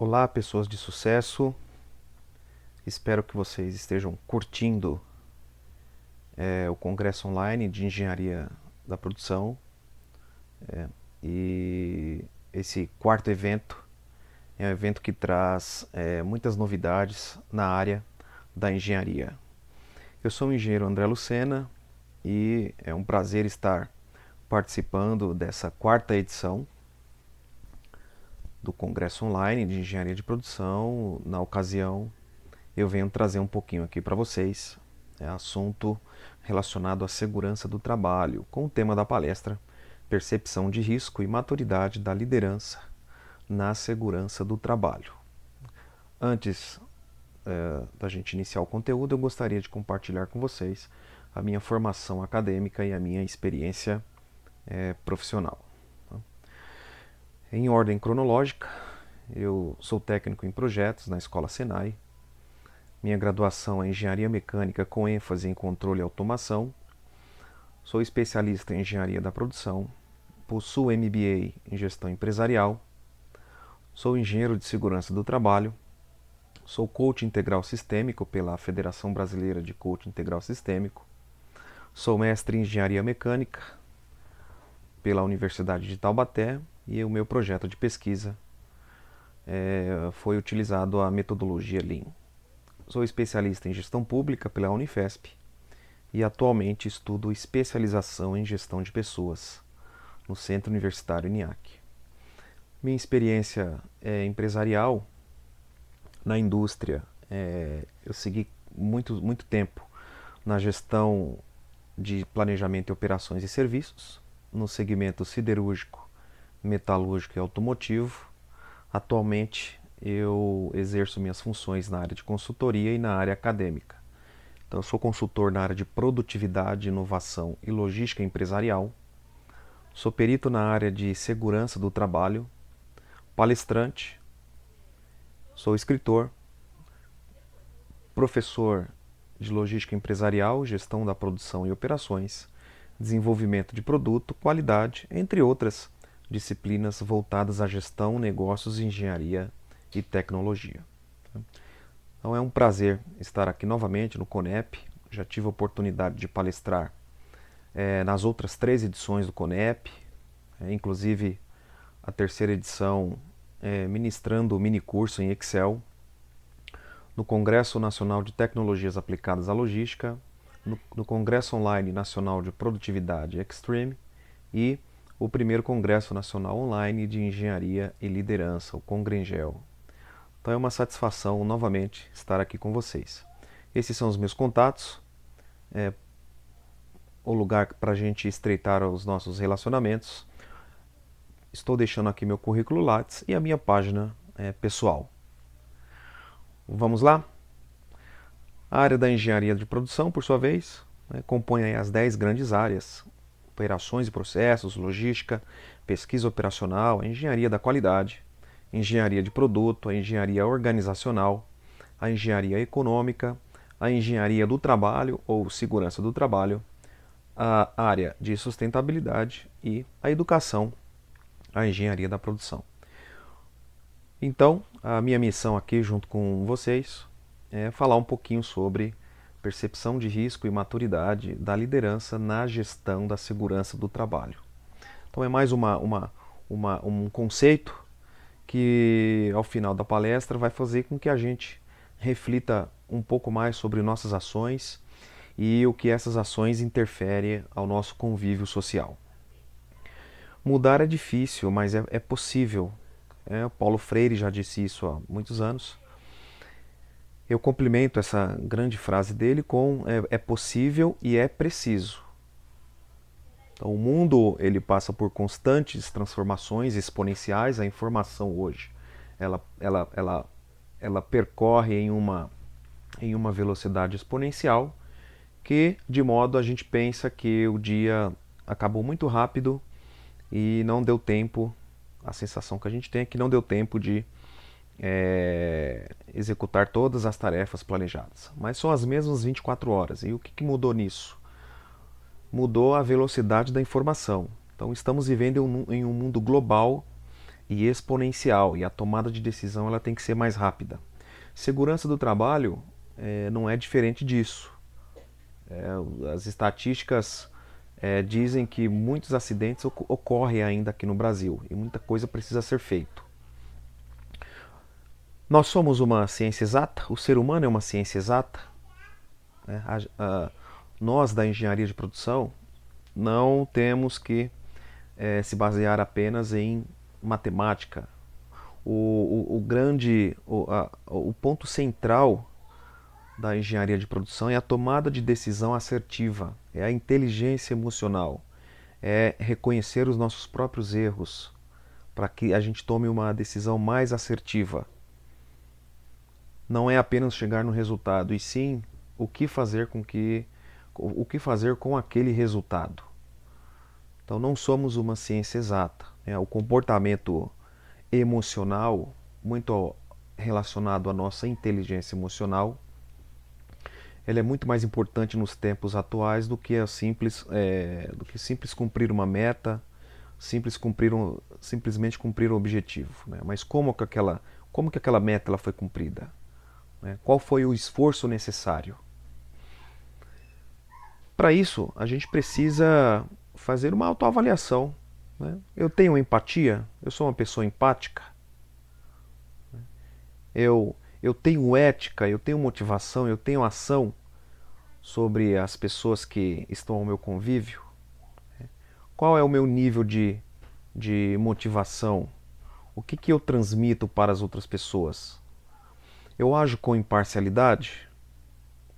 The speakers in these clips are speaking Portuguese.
Olá, pessoas de sucesso. Espero que vocês estejam curtindo o Congresso Online de Engenharia da Produção. E esse quarto evento é um evento que traz muitas novidades na área da engenharia. Eu sou o engenheiro André Lucena e é um prazer estar participando dessa quarta edição do Congresso Online de Engenharia de Produção. Na ocasião, eu venho trazer um pouquinho aqui para vocês assunto relacionado à segurança do trabalho, com o tema da palestra Percepção de Risco e Maturidade da Liderança na Segurança do Trabalho. Antes da gente iniciar o conteúdo, eu gostaria de compartilhar com vocês a minha formação acadêmica e a minha experiência profissional. Em ordem cronológica, eu sou técnico em projetos na Escola Senai. Minha graduação é em Engenharia Mecânica com ênfase em controle e automação. Sou especialista em Engenharia da Produção. Possuo MBA em Gestão Empresarial. Sou engenheiro de Segurança do Trabalho. Sou coach integral sistêmico pela Federação Brasileira de Coach Integral Sistêmico. Sou mestre em Engenharia Mecânica pela Universidade de Taubaté e o meu projeto de pesquisa foi utilizado a metodologia Lean. Sou especialista em gestão pública pela Unifesp e atualmente estudo especialização em gestão de pessoas no Centro Universitário INIAC. Minha experiência empresarial na indústria, eu segui muito tempo na gestão de planejamento e operações e serviços, no segmento siderúrgico, metalúrgico e automotivo. Atualmente eu exerço minhas funções na área de consultoria e na área acadêmica. Então, eu sou consultor na área de produtividade, inovação e logística empresarial. Sou perito na área de segurança do trabalho, palestrante, sou escritor, professor de logística empresarial, gestão da produção e operações, desenvolvimento de produto, qualidade, entre outras disciplinas voltadas à gestão, negócios, engenharia e tecnologia. Então é um prazer estar aqui novamente no CONEP. Já tive a oportunidade de palestrar nas outras 3 edições do CONEP, inclusive a terceira edição ministrando o minicurso em Excel, no Congresso Nacional de Tecnologias Aplicadas à Logística, no Congresso Online Nacional de Produtividade Extreme e o primeiro Congresso Nacional Online de Engenharia e Liderança, o Congrengel. Então é uma satisfação novamente estar aqui com vocês. Esses são os meus contatos, o lugar para a gente estreitar os nossos relacionamentos. Estou deixando aqui meu currículo Lattes e a minha página pessoal. Vamos lá? A área da engenharia de produção, por sua vez, compõe aí as 10 grandes áreas: operações e processos, logística, pesquisa operacional, a engenharia da qualidade, engenharia de produto, a engenharia organizacional, a engenharia econômica, a engenharia do trabalho ou segurança do trabalho, a área de sustentabilidade e a educação, a engenharia da produção. Então, a minha missão aqui junto com vocês é falar um pouquinho sobre percepção de risco e maturidade da liderança na gestão da segurança do trabalho. Então é mais um conceito que ao final da palestra vai fazer com que a gente reflita um pouco mais sobre nossas ações e o que essas ações interferem ao nosso convívio social. Mudar é difícil, mas é possível. O Paulo Freire já disse isso há muitos anos. Eu complemento essa grande frase dele com é possível e é preciso. Então, o mundo ele passa por constantes transformações exponenciais. A informação hoje ela percorre em uma velocidade exponencial que, de modo a gente pensa que o dia acabou muito rápido e não deu tempo, a sensação que a gente tem é que não deu tempo de executar todas as tarefas planejadas. Mas são as mesmas 24 horas. E o que mudou nisso? Mudou a velocidade da informação. Então estamos vivendo em um mundo global e exponencial, e a tomada de decisão ela tem que ser mais rápida. Segurança do trabalho não é diferente disso. As estatísticas dizem que muitos acidentes ocorrem ainda aqui no Brasil e muita coisa precisa ser feita. Nós somos uma ciência exata, o ser humano é uma ciência exata. Nós da engenharia de produção não temos que se basear apenas em matemática. O ponto central da engenharia de produção é a tomada de decisão assertiva, é a inteligência emocional, é reconhecer os nossos próprios erros para que a gente tome uma decisão mais assertiva. Não é apenas chegar no resultado, e sim o que fazer com aquele resultado. Então não somos uma ciência exata. O comportamento emocional, muito relacionado à nossa inteligência emocional, ele é muito mais importante nos tempos atuais do que simples cumprir uma meta, simplesmente cumprir um objetivo. Mas como que aquela meta ela foi cumprida? Qual foi o esforço necessário? Para isso, a gente precisa fazer uma autoavaliação. Eu tenho empatia? Eu sou uma pessoa empática? Eu tenho ética, eu tenho motivação, eu tenho ação sobre as pessoas que estão ao meu convívio? Qual é o meu nível de motivação? O que eu transmito para as outras pessoas? Eu ajo com imparcialidade?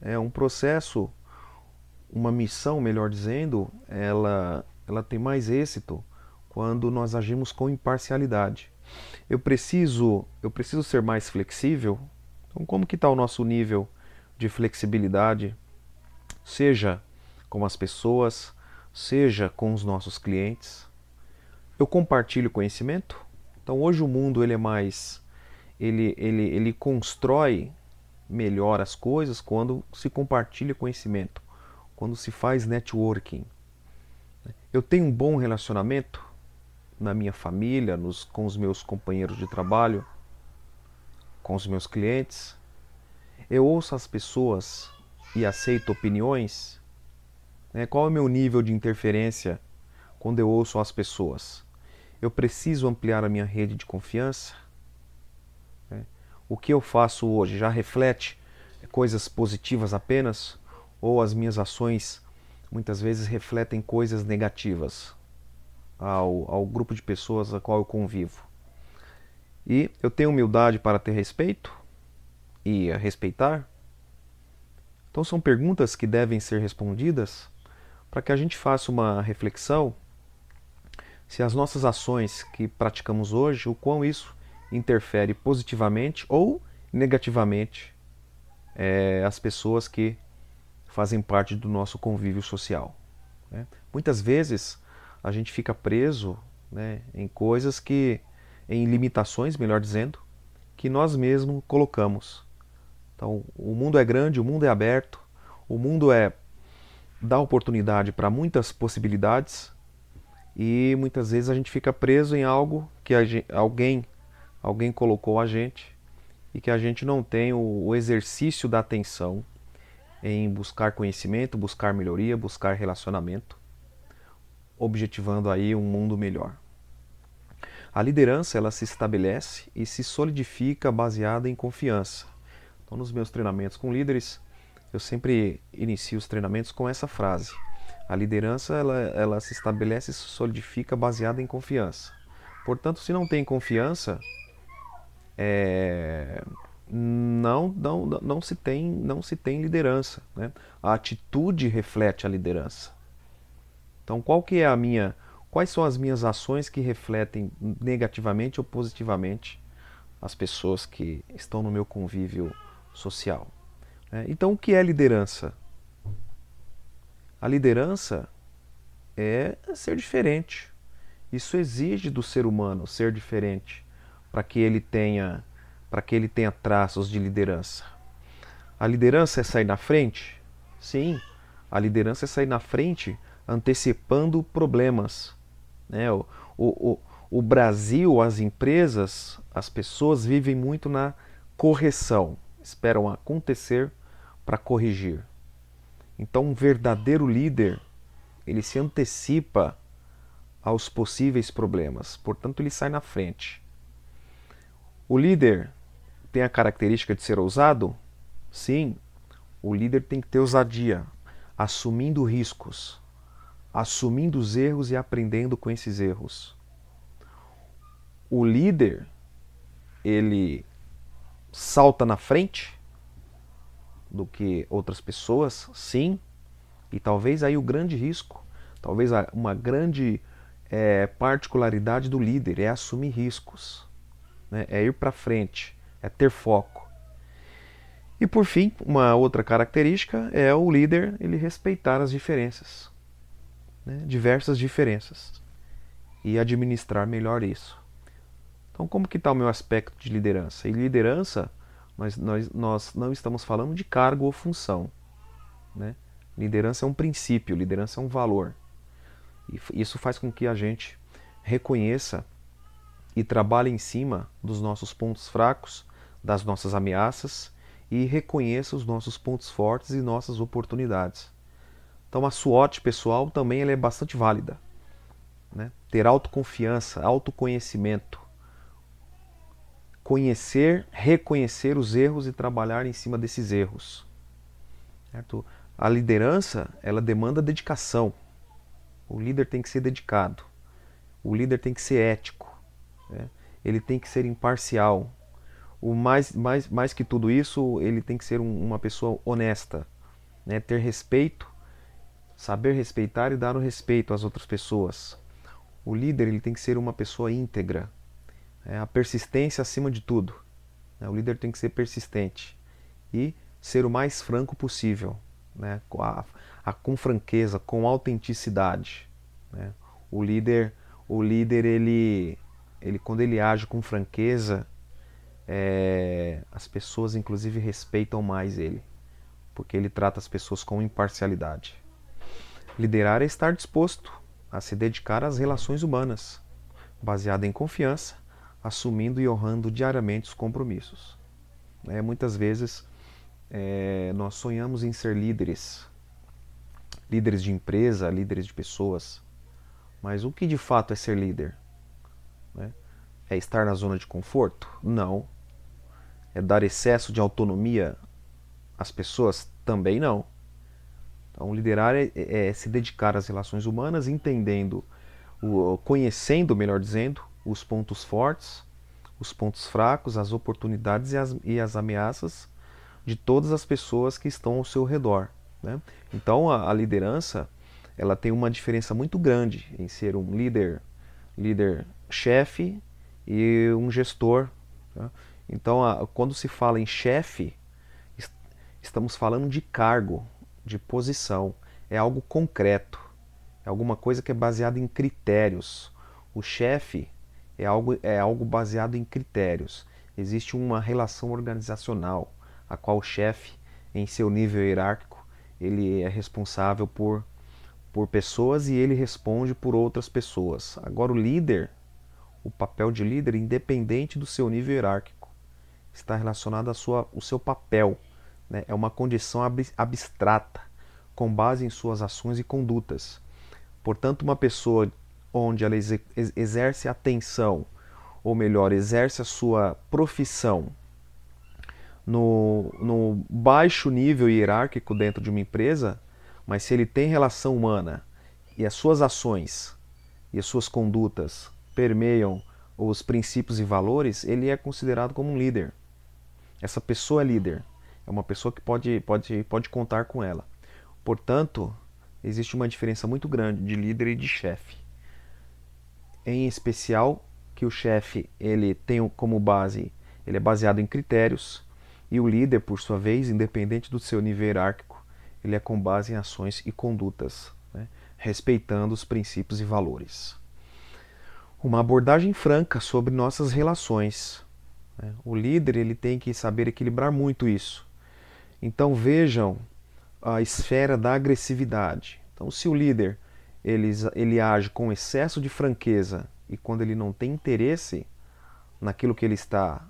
É um processo, uma missão, melhor dizendo, ela tem mais êxito quando nós agimos com imparcialidade. Eu preciso ser mais flexível. Então, como que está o nosso nível de flexibilidade, seja com as pessoas, seja com os nossos clientes? Eu compartilho conhecimento. Então, hoje o mundo ele constrói melhor as coisas quando se compartilha conhecimento, quando se faz networking. Eu tenho um bom relacionamento na minha família, com os meus companheiros de trabalho, com os meus clientes. Eu ouço as pessoas e aceito opiniões. Qual é o meu nível de interferência quando eu ouço as pessoas? Eu preciso ampliar a minha rede de confiança? O que eu faço hoje já reflete coisas positivas apenas? Ou as minhas ações muitas vezes refletem coisas negativas ao grupo de pessoas a qual eu convivo? E eu tenho humildade para ter respeito e respeitar? Então são perguntas que devem ser respondidas para que a gente faça uma reflexão se as nossas ações que praticamos hoje, o quão isso interfere positivamente ou negativamente as pessoas que fazem parte do nosso convívio social. Muitas vezes a gente fica preso em coisas em limitações, melhor dizendo, que nós mesmos colocamos. Então, o mundo é grande, o mundo é aberto, o mundo dá oportunidade para muitas possibilidades e muitas vezes a gente fica preso em algo que alguém colocou a gente e que a gente não tem o exercício da atenção em buscar conhecimento, buscar melhoria, buscar relacionamento, objetivando aí um mundo melhor. A liderança ela se estabelece e se solidifica baseada em confiança. Então, nos meus treinamentos com líderes, eu sempre inicio os treinamentos com essa frase. A liderança ela se estabelece e se solidifica baseada em confiança. Portanto, se não tem confiança, não se tem liderança. A atitude reflete a liderança. Então, quais são as minhas ações que refletem negativamente ou positivamente as pessoas que estão no meu convívio social? Então, o que é liderança? A liderança é ser diferente. Isso exige do ser humano ser diferente para que ele tenha traços de liderança. A liderança é sair na frente? Sim, a liderança é sair na frente antecipando problemas. O O Brasil, as empresas, as pessoas vivem muito na correção, esperam acontecer para corrigir. Então, um verdadeiro líder, ele se antecipa aos possíveis problemas, portanto, ele sai na frente. O líder tem a característica de ser ousado? Sim, o líder tem que ter ousadia, assumindo riscos, assumindo os erros e aprendendo com esses erros. O líder, ele salta na frente do que outras pessoas, sim, e talvez aí o grande risco, talvez uma grande particularidade do líder é assumir riscos, né? É ir para frente, é ter foco. E por fim, uma outra característica é o líder ele respeitar as diferenças, né? Diversas diferenças, e administrar melhor isso. Então, como que está o meu aspecto de liderança? E liderança, nós não estamos falando de cargo ou função, né? Liderança é um princípio, liderança é um valor. E isso faz com que a gente reconheça e trabalhe em cima dos nossos pontos fracos, das nossas ameaças, e reconheça os nossos pontos fortes e nossas oportunidades. Então a SWOT pessoal também ela é bastante válida, né? Ter autoconfiança, autoconhecimento, conhecer, reconhecer os erros e trabalhar em cima desses erros. Certo? A liderança, ela demanda dedicação. O líder tem que ser dedicado. O líder tem que ser ético. Né? Ele tem que ser imparcial. Mais que tudo isso, ele tem que ser uma pessoa honesta. Né? Ter respeito, saber respeitar e dar o respeito às outras pessoas. O líder ele tem que ser uma pessoa íntegra. A persistência acima de tudo. O líder tem que ser persistente e ser o mais franco possível, né? Com franqueza, com autenticidade. Né? O líder ele quando ele age com franqueza, as pessoas inclusive respeitam mais ele, porque ele trata as pessoas com imparcialidade. Liderar é estar disposto a se dedicar às relações humanas, baseado em confiança, assumindo e honrando diariamente os compromissos. Muitas vezes nós sonhamos em ser líderes, líderes de empresa, líderes de pessoas, mas o que de fato é ser líder? É estar na zona de conforto? Não. É dar excesso de autonomia às pessoas? Também não. Então, liderar é se dedicar às relações humanas, entendendo, conhecendo, melhor dizendo, os pontos fortes, os pontos fracos, as oportunidades e as ameaças de todas as pessoas que estão ao seu redor. Né? Então, a liderança ela tem uma diferença muito grande em ser um líder chefe e um gestor. Tá? Então, quando se fala em chefe, estamos falando de cargo, de posição. É algo concreto, é alguma coisa que é baseada em critérios. O chefe é algo baseado em critérios. Existe uma relação organizacional, a qual o chefe, em seu nível hierárquico, ele é responsável por pessoas e ele responde por outras pessoas. Agora o líder, o papel de líder, independente do seu nível hierárquico, está relacionado ao seu papel. Né? É uma condição abstrata, com base em suas ações e condutas. Portanto, uma pessoa onde ela exerce atenção, ou melhor, exerce a sua profissão no baixo nível hierárquico dentro de uma empresa, mas se ele tem relação humana e as suas ações e as suas condutas permeiam os princípios e valores, ele é considerado como um líder. Essa pessoa é líder, é uma pessoa que pode contar com ela. Portanto, existe uma diferença muito grande de líder e de chefe. Em especial que o chefe ele tem como base, ele é baseado em critérios, e o líder, por sua vez, independente do seu nível hierárquico, ele é com base em ações e condutas, né? Respeitando os princípios e valores. Uma abordagem franca sobre nossas relações. Né? O líder ele tem que saber equilibrar muito isso. Então vejam a esfera da agressividade. Então se o líder ele age com excesso de franqueza e quando ele não tem interesse naquilo que ele está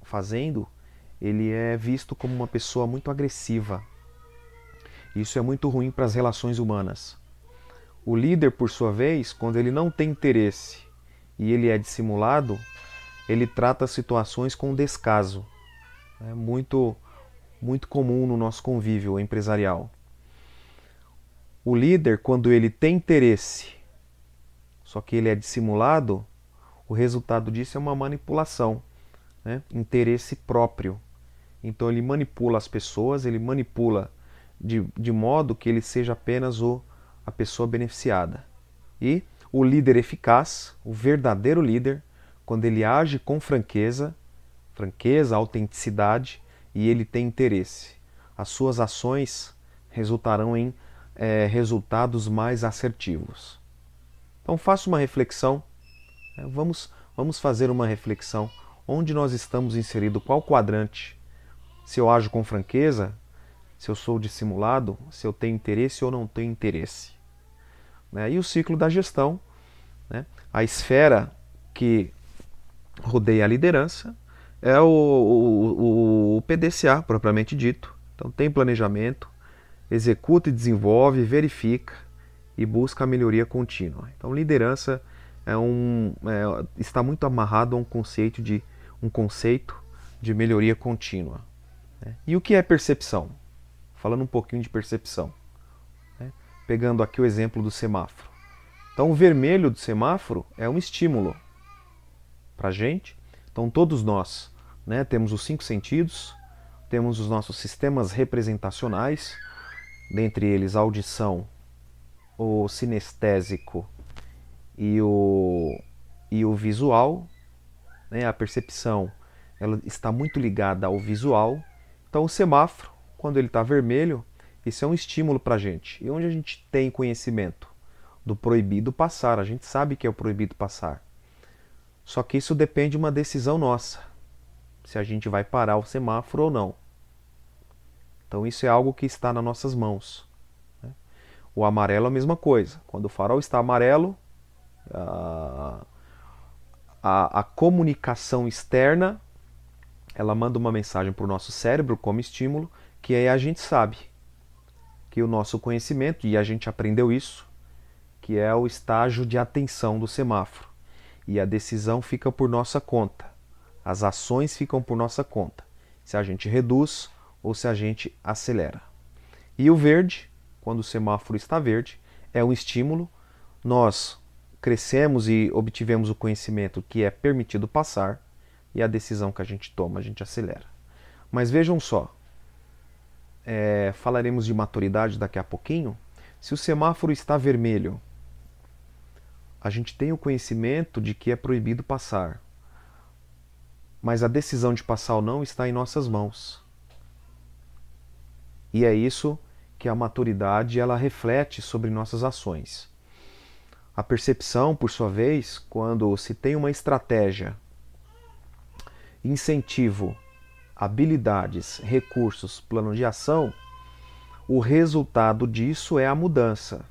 fazendo, ele é visto como uma pessoa muito agressiva. Isso é muito ruim para as relações humanas. O líder, por sua vez, quando ele não tem interesse e ele é dissimulado, ele trata as situações com descaso. É muito comum no nosso convívio empresarial. O líder, quando ele tem interesse, só que ele é dissimulado, o resultado disso é uma manipulação, né? Interesse próprio. Então ele manipula as pessoas, ele manipula de modo que ele seja apenas a pessoa beneficiada. E o líder eficaz, o verdadeiro líder, quando ele age com franqueza, autenticidade, e ele tem interesse, as suas ações resultarão em resultados mais assertivos. Então faça uma reflexão, vamos fazer uma reflexão. Onde nós estamos inseridos, qual quadrante? Se eu ajo com franqueza, se eu sou dissimulado, se eu tenho interesse ou não tenho interesse. E o ciclo da gestão, né? A esfera que rodeia a liderança é o PDCA, propriamente dito. Então tem planejamento, executa e desenvolve, verifica e busca a melhoria contínua. Então liderança está muito amarrado a um conceito de melhoria contínua. E o que é percepção? Falando um pouquinho de percepção, pegando aqui o exemplo do semáforo. Então o vermelho do semáforo é um estímulo para a gente. Então todos nós, temos os 5 sentidos, temos os nossos sistemas representacionais, dentre eles a audição, o sinestésico e o visual. A percepção ela está muito ligada ao visual. Então o semáforo, quando ele está vermelho, isso é um estímulo para a gente. E onde a gente tem conhecimento do proibido passar, a gente sabe que é o proibido passar. Só que isso depende de uma decisão nossa, se a gente vai parar o semáforo ou não. Então isso é algo que está nas nossas mãos. O amarelo é a mesma coisa. Quando o farol está amarelo, a comunicação externa, ela manda uma mensagem para o nosso cérebro como estímulo, que aí a gente sabe que o nosso conhecimento, e a gente aprendeu isso, que é o estágio de atenção do semáforo. E a decisão fica por nossa conta. As ações ficam por nossa conta. Se a gente reduz ou se a gente acelera. E o verde, quando o semáforo está verde, é um estímulo. Nós crescemos e obtivemos o conhecimento que é permitido passar. E a decisão que a gente toma, a gente acelera. Mas vejam só, falaremos de maturidade daqui a pouquinho. Se o semáforo está vermelho, a gente tem o conhecimento de que é proibido passar. Mas a decisão de passar ou não está em nossas mãos. E é isso que a maturidade ela reflete sobre nossas ações. A percepção, por sua vez, quando se tem uma estratégia, incentivo, habilidades, recursos, plano de ação, o resultado disso é a mudança.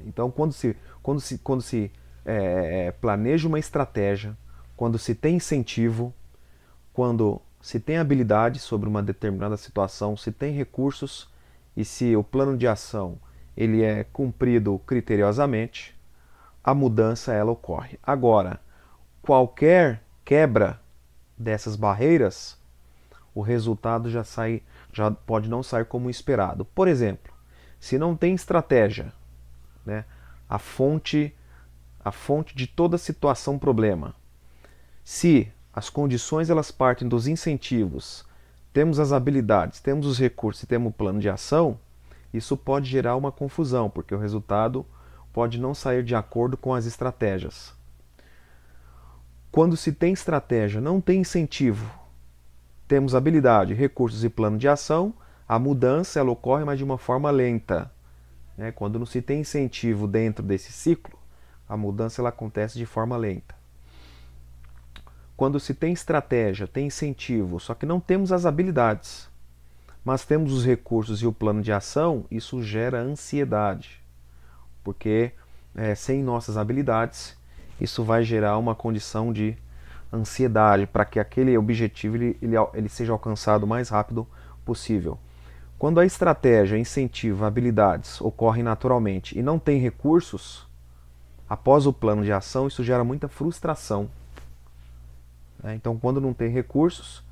Então, quando se planeja uma estratégia, quando se tem incentivo, quando se tem habilidade sobre uma determinada situação, se tem recursos e se o plano de ação ele é cumprido criteriosamente, a mudança ela ocorre. Agora, qualquer quebra dessas barreiras, o resultado já pode não sair como esperado. Por exemplo, se não tem estratégia, a fonte de toda situação problema. Se as condições elas partem dos incentivos, temos as habilidades, temos os recursos e temos o plano de ação, isso pode gerar uma confusão, porque o resultado pode não sair de acordo com as estratégias. Quando se tem estratégia, não tem incentivo, temos habilidade, recursos e plano de ação, a mudança ela ocorre, mas de uma forma lenta. Quando não se tem incentivo dentro desse ciclo, a mudança ela acontece de forma lenta. Quando se tem estratégia, tem incentivo, só que não temos as habilidades, mas temos os recursos e o plano de ação, isso gera ansiedade. Porque sem nossas habilidades isso vai gerar uma condição de ansiedade para que aquele objetivo ele seja alcançado o mais rápido possível. Quando a estratégia, incentiva, habilidades ocorrem naturalmente e não tem recursos, após o plano de ação, isso gera muita frustração. Então, quando não tem recursos,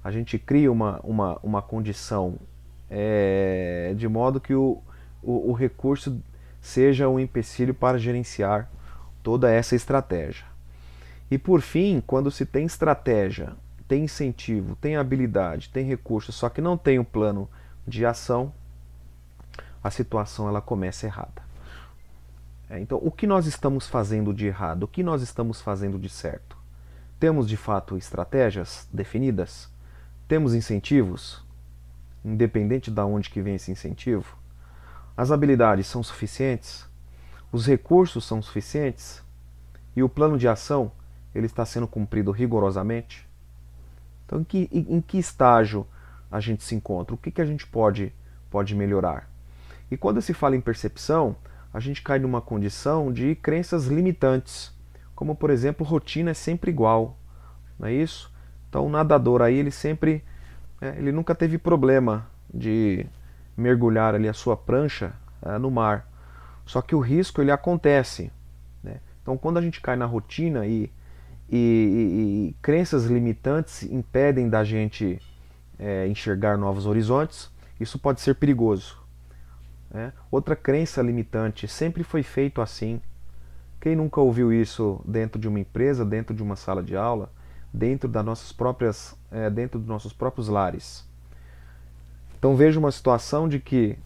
a gente cria uma condição de modo que o recurso seja um empecilho para gerenciar toda essa estratégia. E por fim, quando se tem estratégia, tem incentivo, tem habilidade, tem recurso, só que não tem um plano de ação, a situação ela começa errada. Então, o que nós estamos fazendo de errado? O que nós estamos fazendo de certo? Temos de fato estratégias definidas? Temos incentivos? Independente de onde que vem esse incentivo? As habilidades são suficientes? Os recursos são suficientes? E o plano de ação ele está sendo cumprido rigorosamente? Então, em que estágio a gente se encontra? O que a gente pode melhorar? E quando se fala em percepção, a gente cai numa condição de crenças limitantes, como por exemplo, rotina é sempre igual, não é isso? Então o nadador aí, ele nunca teve problema de mergulhar ali a sua prancha no mar. Só que o risco ele acontece, né? Então quando a gente cai na rotina e crenças limitantes impedem da gente enxergar novos horizontes, isso pode ser perigoso. Outra crença limitante, sempre foi feito assim. Quem nunca ouviu isso dentro de uma empresa, dentro de uma sala de aula, dentro dentro dos nossos próprios lares? Então veja uma situação de que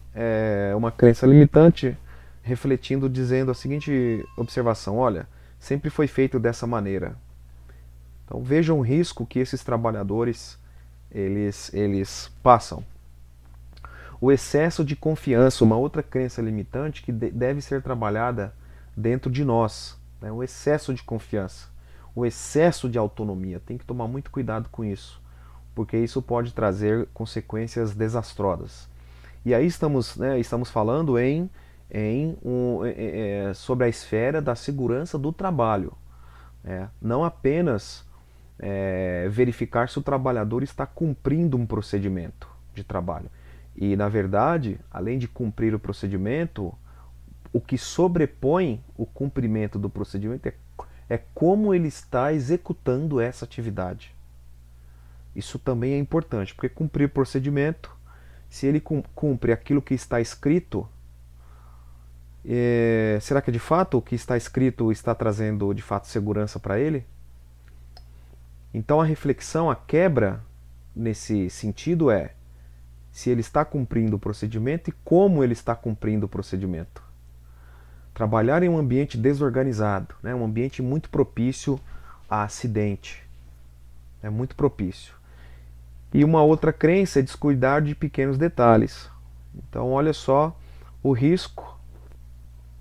uma crença limitante refletindo, dizendo a seguinte observação: olha, sempre foi feito dessa maneira. Então veja um risco que esses trabalhadores eles passam. O excesso de confiança, uma outra crença limitante que deve ser trabalhada dentro de nós. O excesso de confiança, o excesso de autonomia. Tem que tomar muito cuidado com isso, porque isso pode trazer consequências desastrosas. E aí estamos falando sobre a esfera da segurança do trabalho. Não apenas verificar se o trabalhador está cumprindo um procedimento de trabalho. E, na verdade, além de cumprir o procedimento, o que sobrepõe o cumprimento do procedimento é como ele está executando essa atividade. Isso também é importante, porque cumprir o procedimento, se ele cumpre aquilo que está escrito, será que de fato o que está escrito está trazendo de fato segurança para ele? Então a reflexão, a quebra nesse sentido é se ele está cumprindo o procedimento e como ele está cumprindo o procedimento. Trabalhar em um ambiente desorganizado, um ambiente muito propício a acidente. É muito propício. E uma outra crença é descuidar de pequenos detalhes. Então olha só o risco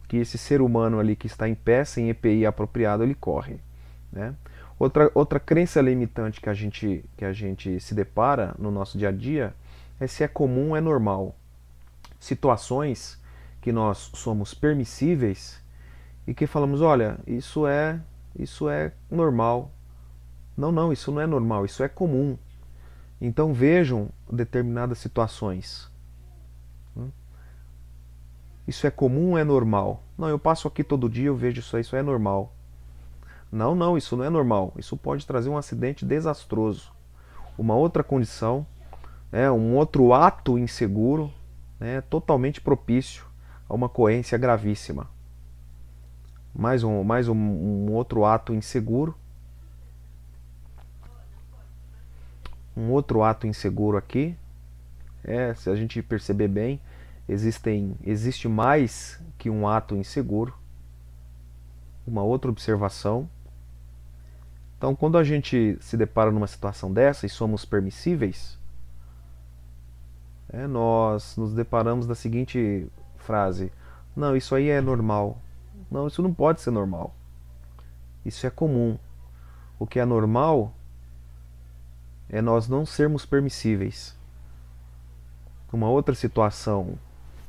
que esse ser humano ali que está em pé, sem EPI apropriado, ele corre. Outra crença limitante que a gente se depara no nosso dia a dia é se é comum ou é normal. Situações que nós somos permissíveis e que falamos, olha, isso é normal. Não, isso não é normal, isso é comum. Então vejam determinadas situações. Isso é comum ou é normal? Não, eu passo aqui todo dia, eu vejo isso é normal. Não, isso não é normal. Isso pode trazer um acidente desastroso. Uma outra condição, um outro ato inseguro, totalmente propício a uma ocorrência gravíssima. Mais um outro ato inseguro. Um outro ato inseguro aqui. Se a gente perceber bem, existe mais que um ato inseguro. Uma outra observação. Então, quando a gente se depara numa situação dessa e somos permissíveis, nós nos deparamos da seguinte frase: não, isso aí é normal. Não, isso não pode ser normal. Isso é comum. O que é normal é nós não sermos permissíveis. Uma outra situação,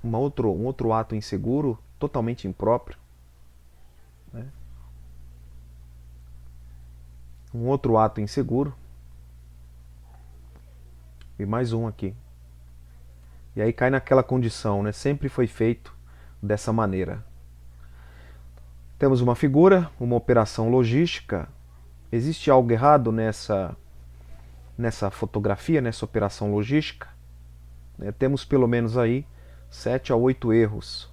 um outro ato inseguro, totalmente impróprio, um outro ato inseguro e mais um aqui. E aí cai naquela condição, né? Sempre foi feito dessa maneira. Temos uma figura, uma operação logística. Existe algo errado nessa fotografia, nessa operação logística? Temos pelo menos aí 7 a 8 erros.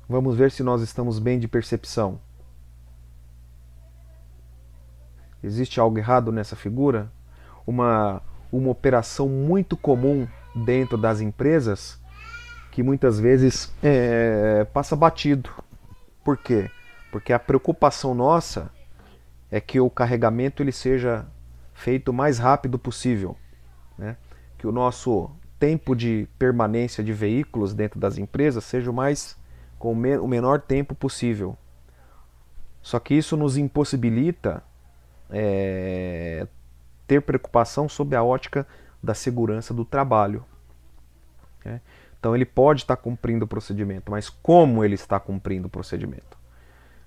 Vamos ver se nós estamos bem de percepção. Existe algo errado nessa figura? Uma operação muito comum dentro das empresas que muitas vezes passa batido. Por quê? Porque a preocupação nossa é que o carregamento ele seja feito o mais rápido possível, né? Que o nosso tempo de permanência de veículos dentro das empresas seja com o menor tempo possível. Só que isso nos impossibilita ter preocupação sob a ótica da segurança do trabalho, né? Então ele pode estar cumprindo o procedimento, mas como ele está cumprindo o procedimento?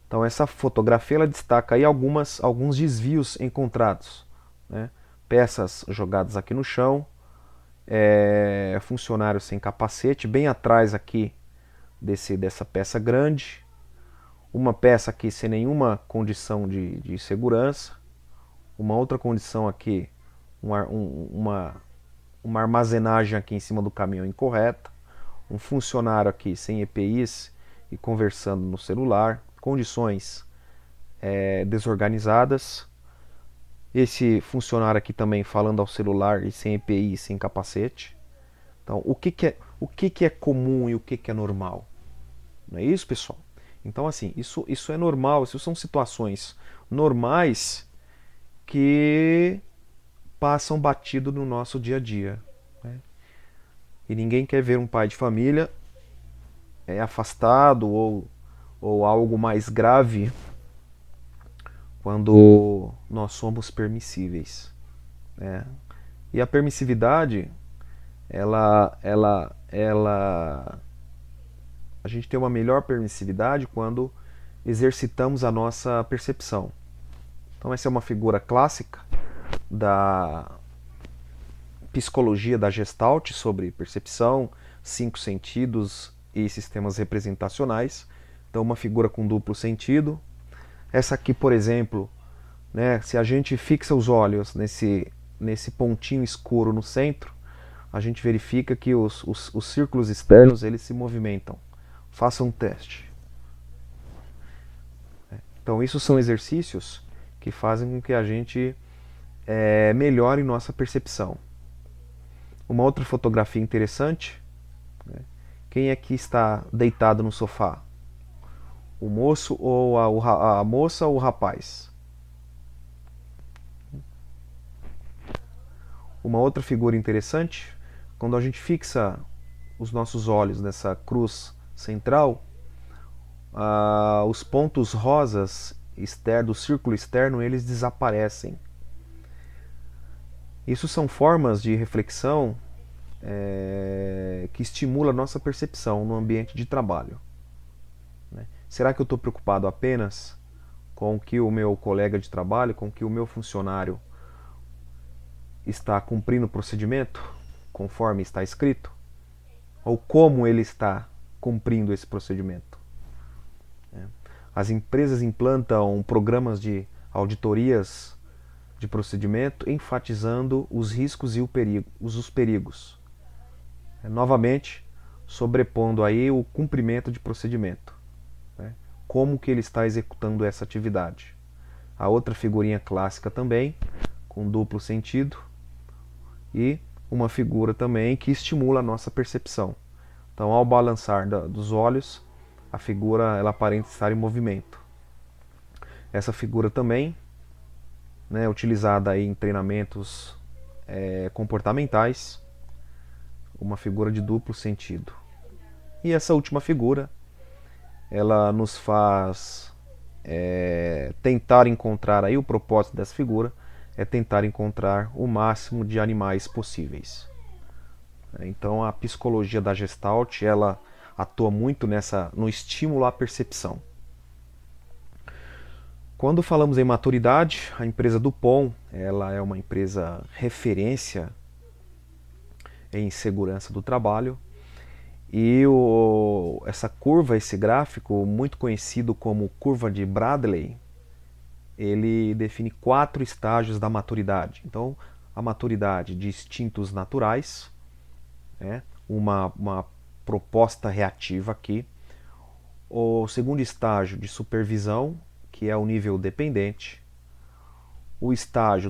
Então essa fotografia ela destaca aí alguns desvios encontrados, né? Peças jogadas aqui no chão, funcionário sem capacete, bem atrás aqui dessa peça grande, uma peça aqui sem nenhuma condição de segurança, uma outra condição aqui, uma armazenagem aqui em cima do caminhão incorreta, um funcionário aqui sem EPIs e conversando no celular, condições desorganizadas, esse funcionário aqui também falando ao celular e sem EPI, sem capacete. Então, o que é comum e o que é normal? Não é isso, pessoal? Então, assim, isso é normal, isso são situações normais que passam batido no nosso dia a dia, né? E ninguém quer ver um pai de família afastado ou algo mais grave quando nós somos permissíveis, né? E a permissividade, a gente tem uma melhor permissividade quando exercitamos a nossa percepção. Então essa é uma figura clássica da psicologia da Gestalt sobre percepção, 5 sentidos e sistemas representacionais. Então uma figura com duplo sentido. Essa aqui, por exemplo, né, se a gente fixa os olhos nesse pontinho escuro no centro, a gente verifica que os círculos externos eles se movimentam. Faça um teste. Então isso são exercícios que fazem com que a gente melhore nossa percepção. Uma outra fotografia interessante, né? Quem é que está deitado no sofá? O moço ou a moça ou o rapaz? Uma outra figura interessante, quando a gente fixa os nossos olhos nessa cruz central, os pontos rosas do círculo externo eles desaparecem. Isso são formas de reflexão que estimulam a nossa percepção no ambiente de trabalho, né? Será que eu estou preocupado apenas com o que o meu colega de trabalho, com o que o meu funcionário está cumprindo o procedimento conforme está escrito? Ou como ele está cumprindo esse procedimento? As empresas implantam programas de auditorias de procedimento enfatizando os riscos e os perigos. Novamente, sobrepondo aí o cumprimento de procedimento, né? Como que ele está executando essa atividade. A outra figurinha clássica também, com duplo sentido, e uma figura também que estimula a nossa percepção. Então, ao balançar dos olhos, a figura ela aparenta estar em movimento. Essa figura também, né, utilizada aí em treinamentos comportamentais, uma figura de duplo sentido. E essa última figura, ela nos faz tentar encontrar aí o propósito dessa figura é tentar encontrar o máximo de animais possíveis. Então a psicologia da Gestalt ela atua muito no estímulo à percepção. Quando falamos em maturidade, a empresa Dupont, ela é uma empresa referência em segurança do trabalho. E essa curva, esse gráfico, muito conhecido como curva de Bradley, ele define 4 estágios da maturidade. Então, a maturidade de instintos naturais, né? uma proposta reativa aqui. O segundo estágio de supervisão, que é o nível dependente. O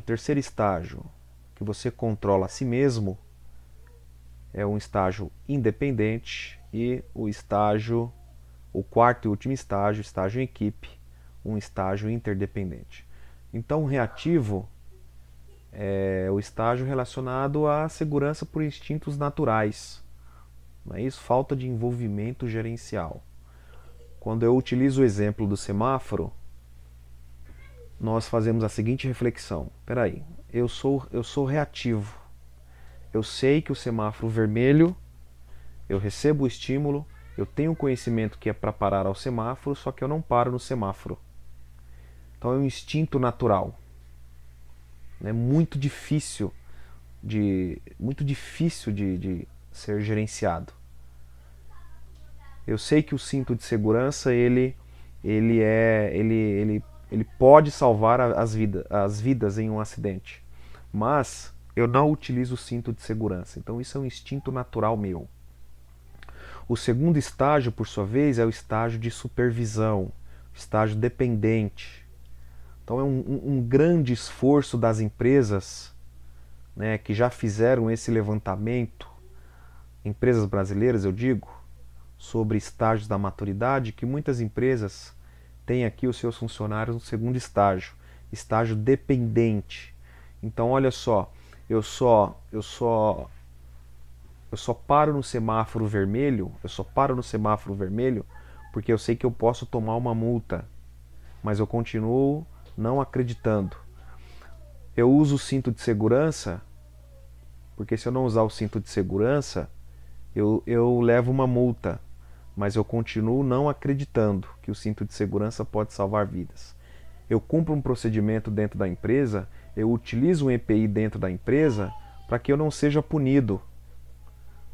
terceiro estágio, que você controla a si mesmo, é um estágio independente. E o quarto e último estágio, estágio em equipe, um estágio interdependente. Então, o reativo é o estágio relacionado à segurança por instintos naturais. Não é isso? Falta de envolvimento gerencial. Quando eu utilizo o exemplo do semáforo, nós fazemos a seguinte reflexão. Espera aí, eu sou reativo. Eu sei que o semáforo vermelho, eu recebo o estímulo, eu tenho conhecimento que é para parar ao semáforo, só que eu não paro no semáforo. Então é um instinto natural. É muito difícil de ser gerenciado. Eu sei que o cinto de segurança ele pode salvar as vidas em um acidente, mas eu não utilizo o cinto de segurança. Então isso é um instinto natural meu. O segundo estágio, por sua vez, é o estágio de supervisão, estágio dependente. Então é um grande esforço das empresas, né, que já fizeram esse levantamento, empresas brasileiras eu digo, sobre estágios da maturidade, que muitas empresas têm aqui os seus funcionários no segundo estágio, estágio dependente. Então olha só, eu só paro no semáforo vermelho, porque eu sei que eu posso tomar uma multa, mas eu continuo não acreditando. Eu uso o cinto de segurança, porque se eu não usar o cinto de segurança, eu levo uma multa, mas eu continuo não acreditando que o cinto de segurança pode salvar vidas. Eu cumpro um procedimento dentro da empresa, eu utilizo um EPI dentro da empresa para que eu não seja punido,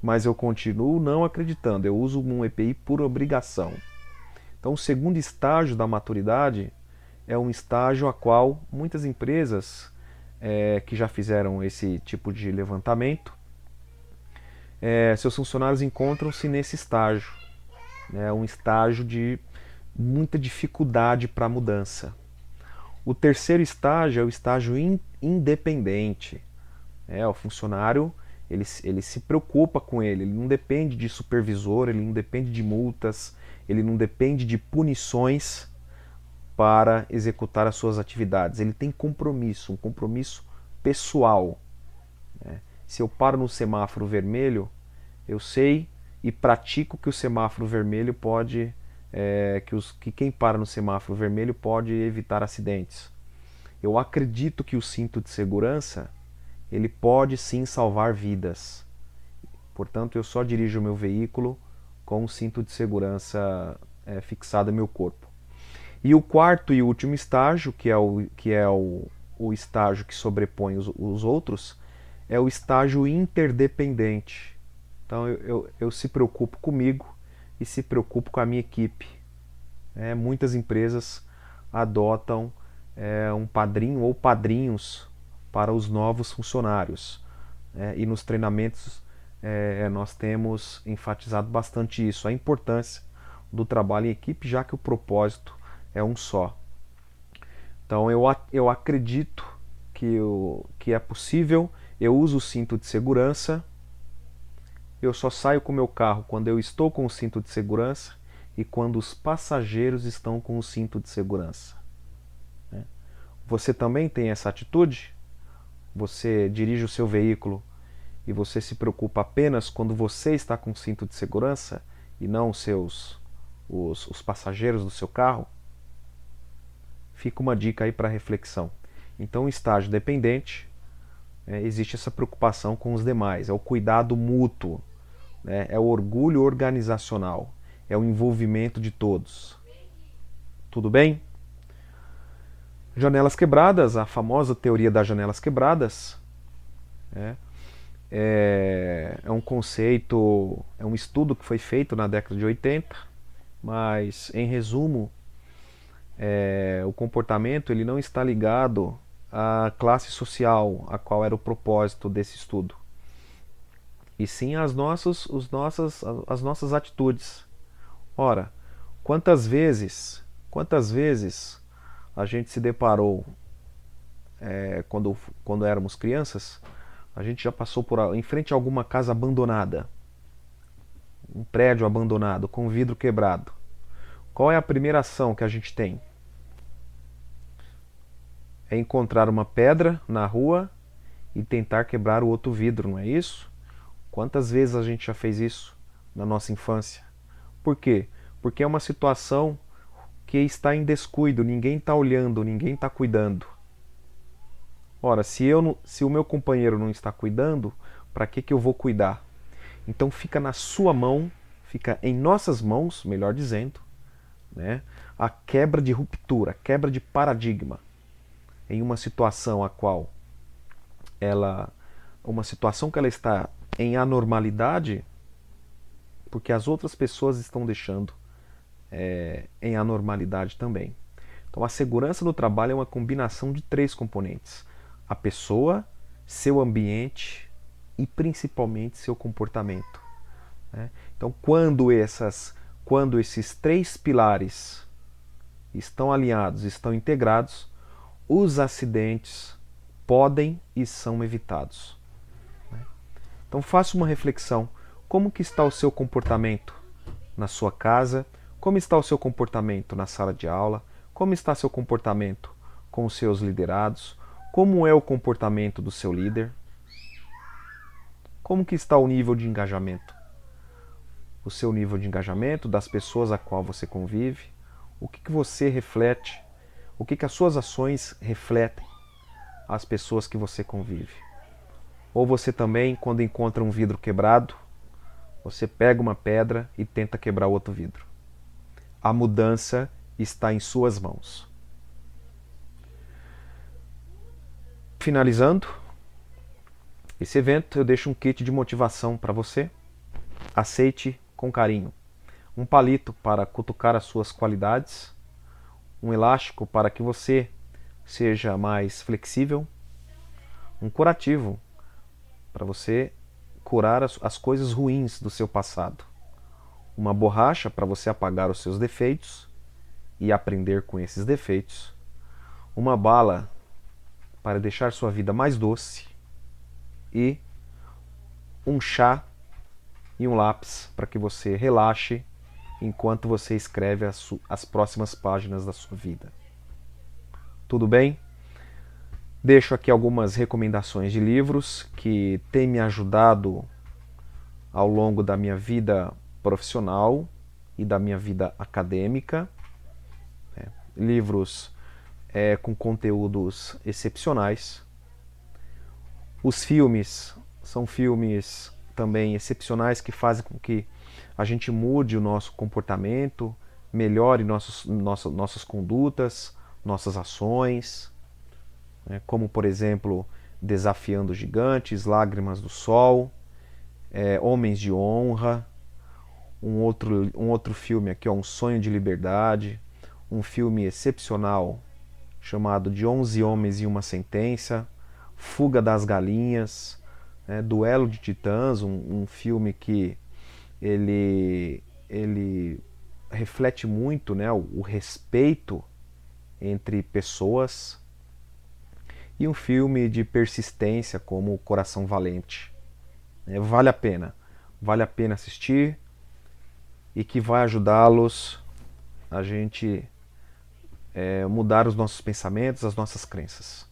mas eu continuo não acreditando, eu uso um EPI por obrigação. Então, o segundo estágio da maturidade é um estágio a qual muitas empresas que já fizeram esse tipo de levantamento, seus funcionários encontram-se nesse estágio. É um estágio de muita dificuldade para a mudança. O terceiro estágio é o estágio independente. O funcionário ele se preocupa com ele não depende de supervisor, ele não depende de multas, ele não depende de punições para executar as suas atividades. Ele tem compromisso, um compromisso pessoal. Se eu paro no semáforo vermelho, eu sei e pratico que o semáforo vermelho pode, que quem para no semáforo vermelho pode evitar acidentes. Eu acredito que o cinto de segurança ele pode sim salvar vidas. Portanto, eu só dirijo o meu veículo com o cinto de segurança fixado no meu corpo. E o quarto e último estágio, que é o estágio que sobrepõe os outros, é o estágio interdependente. Então eu se preocupo comigo e se preocupo com a minha equipe. Muitas empresas adotam um padrinho ou padrinhos para os novos funcionários. E nos treinamentos nós temos enfatizado bastante isso, a importância do trabalho em equipe, já que o propósito é um só. Então eu acredito que é possível, eu uso o cinto de segurança, eu só saio com o meu carro quando eu estou com o cinto de segurança e quando os passageiros estão com o cinto de segurança. Você também tem essa atitude? Você dirige o seu veículo e você se preocupa apenas quando você está com o cinto de segurança e não os passageiros do seu carro? Fica uma dica aí para reflexão. Então, o estágio dependente, existe essa preocupação com os demais, é o cuidado mútuo, é o orgulho organizacional, é o envolvimento de todos. Tudo bem? Janelas quebradas, a famosa teoria das janelas quebradas, né? É um conceito, é um estudo que foi feito na década de 80, mas em resumo, o comportamento ele não está ligado à classe social, a qual era o propósito desse estudo, e sim as nossas atitudes. Ora, quantas vezes a gente se deparou quando éramos crianças, a gente já passou em frente a alguma casa abandonada, um prédio abandonado, com vidro quebrado. Qual é a primeira ação que a gente tem? É encontrar uma pedra na rua e tentar quebrar o outro vidro, não é isso? Quantas vezes a gente já fez isso na nossa infância? Por quê? Porque é uma situação que está em descuido, ninguém está olhando, ninguém está cuidando. Ora, se o meu companheiro não está cuidando, para que eu vou cuidar? Então fica na sua mão, fica em nossas mãos, melhor dizendo, né, a quebra de ruptura, a quebra de paradigma em uma situação uma situação que ela está em anormalidade, porque as outras pessoas estão deixando em anormalidade também. Então a segurança no trabalho é uma combinação de 3 componentes: a pessoa, seu ambiente e principalmente seu comportamento, né? Então quando esses 3 pilares estão alinhados, estão integrados, os acidentes podem e são evitados, né? Então faça uma reflexão: como que está o seu comportamento na sua casa? Como está o seu comportamento na sala de aula? Como está seu comportamento com os seus liderados? Como é o comportamento do seu líder? Como que está o nível de engajamento? O seu nível de engajamento das pessoas a qual você convive? O que você reflete? O que as suas ações refletem às pessoas que você convive? Ou você também, quando encontra um vidro quebrado, você pega uma pedra e tenta quebrar outro vidro? A mudança está em suas mãos. Finalizando esse evento, eu deixo um kit de motivação para você. Aceite com carinho. Um palito para cutucar as suas qualidades, um elástico para que você seja mais flexível, um curativo para você curar as coisas ruins do seu passado, uma borracha para você apagar os seus defeitos e aprender com esses defeitos, uma bala para deixar sua vida mais doce e um chá e um lápis para que você relaxe enquanto você escreve as próximas páginas da sua vida. Tudo bem? Deixo aqui algumas recomendações de livros que têm me ajudado ao longo da minha vida profissional e da minha vida acadêmica. Livros com conteúdos excepcionais. Os filmes são filmes também excepcionais que fazem com que a gente mude o nosso comportamento, melhore nossas condutas, nossas ações, né? Como, por exemplo, Desafiando Gigantes, Lágrimas do Sol, Homens de Honra, um outro filme aqui, Um Sonho de Liberdade, um filme excepcional chamado De 11 Homens e uma Sentença, Fuga das Galinhas, Duelo de Titãs, um filme que ele reflete muito, né, o respeito entre pessoas, e um filme de persistência como Coração Valente. Vale a pena assistir, e que vai ajudá-los a gente mudar os nossos pensamentos, as nossas crenças.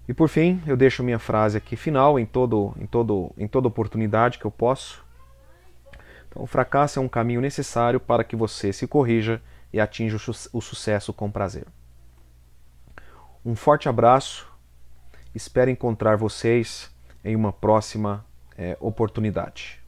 E por fim, eu deixo minha frase aqui final em toda oportunidade que eu posso. Então, o fracasso é um caminho necessário para que você se corrija e atinja o sucesso com prazer. Um forte abraço, espero encontrar vocês em uma próxima oportunidade.